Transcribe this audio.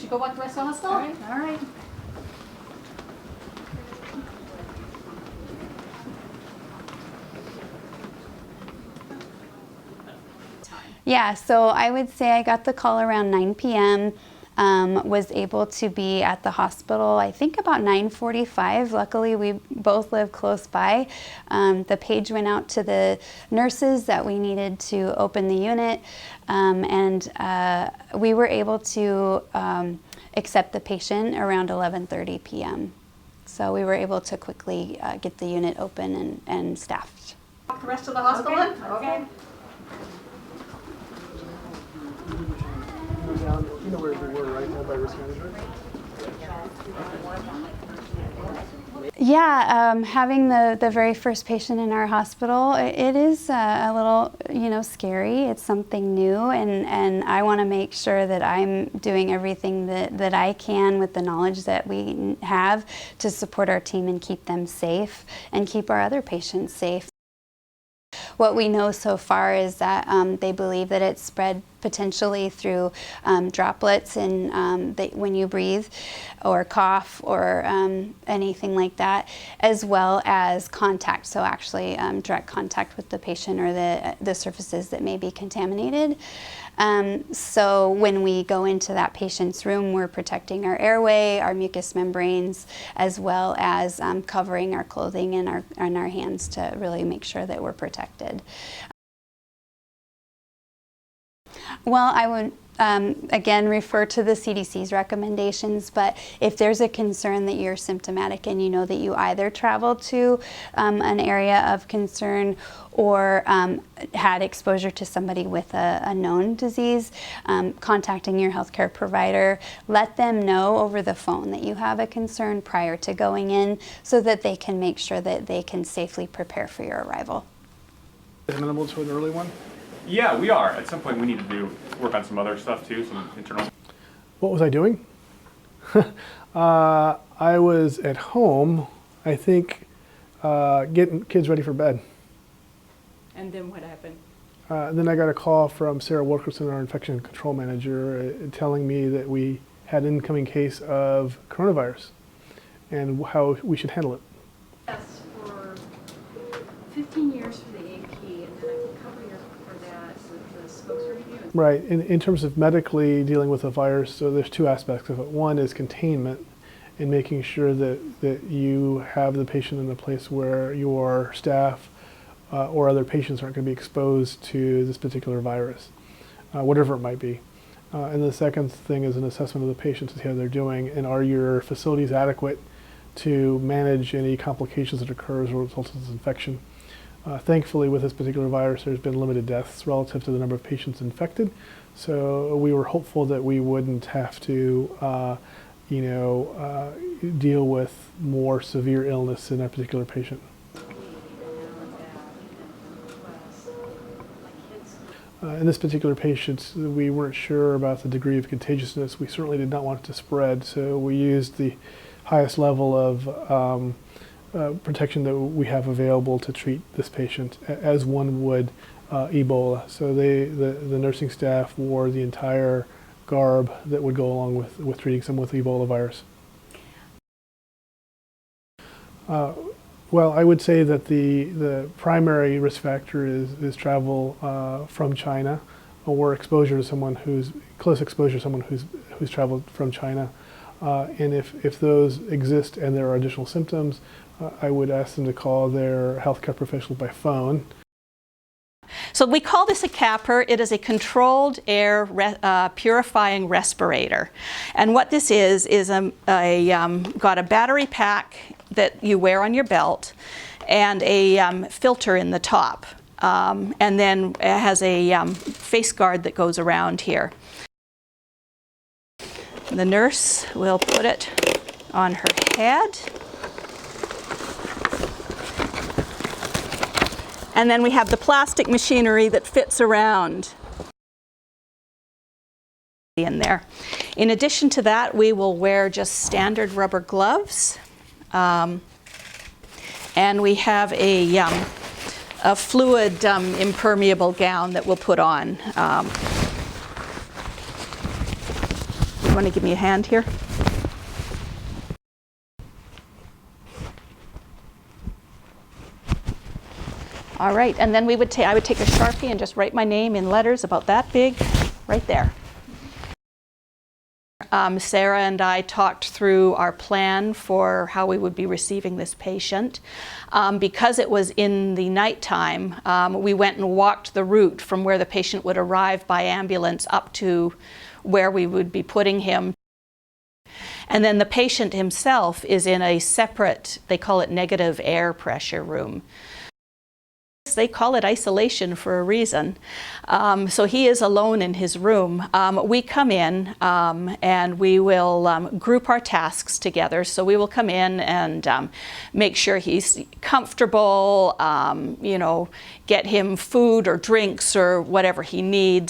you go walk the rest of the hospital? All right, all right. Yeah, so I would say I got the call around 9 p.m. Was able to be at the hospital, I think about 9:45. Luckily, we both live close by. The page went out to the nurses that we needed to open the unit, and we were able to accept the patient around 11:30 p.m. So we were able to quickly get the unit open and staffed. Walk the rest of the hospital? Okay. Okay. You know where we were, right? Now by risk management? Yeah, having the very first patient in our hospital, it is a little, scary. It's something new, and I want to make sure that I'm doing everything that I can with the knowledge that we have to support our team and keep them safe and keep our other patients safe. What we know so far is that they believe that it's spread potentially through droplets when you breathe or cough or anything like that, as well as contact, so actually direct contact with the patient or the surfaces that may be contaminated. So when we go into that patient's room, we're protecting our airway, our mucous membranes, as well as covering our clothing and our hands to really make sure that we're protected. Well, I would again refer to the CDC's recommendations, but if there's a concern that you're symptomatic and you know that you either traveled to an area of concern or had exposure to somebody with a known disease, contacting your healthcare provider, let them know over the phone that you have a concern prior to going in so that they can make sure that they can safely prepare for your arrival. Amenable to an early one? Yeah, we are. At some point we need to work on some other stuff too, some internal. What was I doing? I was at home, I think, getting kids ready for bed. And then what happened? Then I got a call from Sarah Wilkerson, our infection control manager, telling me that we had an incoming case of coronavirus and how we should handle it. Yes, for 15 years for the AP, and then I cover you for that with the spokes review. Right. In terms of medically dealing with a virus, so there's two aspects of it. One is containment, and making sure that you have the patient in a place where your staff or other patients aren't going to be exposed to this particular virus, whatever it might be. And the second thing is an assessment of the patient to see how they're doing, and are your facilities adequate to manage any complications that occur as a result of this infection. Thankfully, with this particular virus, there's been limited deaths relative to the number of patients infected, so we were hopeful that we wouldn't have to deal with more severe illness in that particular patient. In this particular patient, we weren't sure about the degree of contagiousness. We certainly did not want it to spread, so we used the highest level of protection that we have available to treat this patient, as one would Ebola. So the nursing staff wore the entire garb that would go along with treating someone with Ebola virus. Well, I would say that the primary risk factor is travel from China, or exposure to someone close exposure to someone who's traveled from China. And if those exist and there are additional symptoms, I would ask them to call their healthcare professional by phone. So we call this a capper. It is a controlled air purifying respirator. And what this is got a battery pack that you wear on your belt and a filter in the top. And then it has a face guard that goes around here. The nurse will put it on her head. And then we have the plastic machinery that fits around in there. In addition to that, we will wear just standard rubber gloves. And we have a fluid impermeable gown that we'll put on. want to give me a hand here? All right, and then I would take a Sharpie and just write my name in letters about that big, right there. Sarah and I talked through our plan for how we would be receiving this patient. Because it was in the nighttime, we went and walked the route from where the patient would arrive by ambulance up to where we would be putting him. And then the patient himself is in a separate, they call it negative air pressure room. They call it isolation for a reason. So he is alone in his room. We come in and we will group our tasks together. So we will come in and make sure he's comfortable, you know, get him food or drinks or whatever he needs.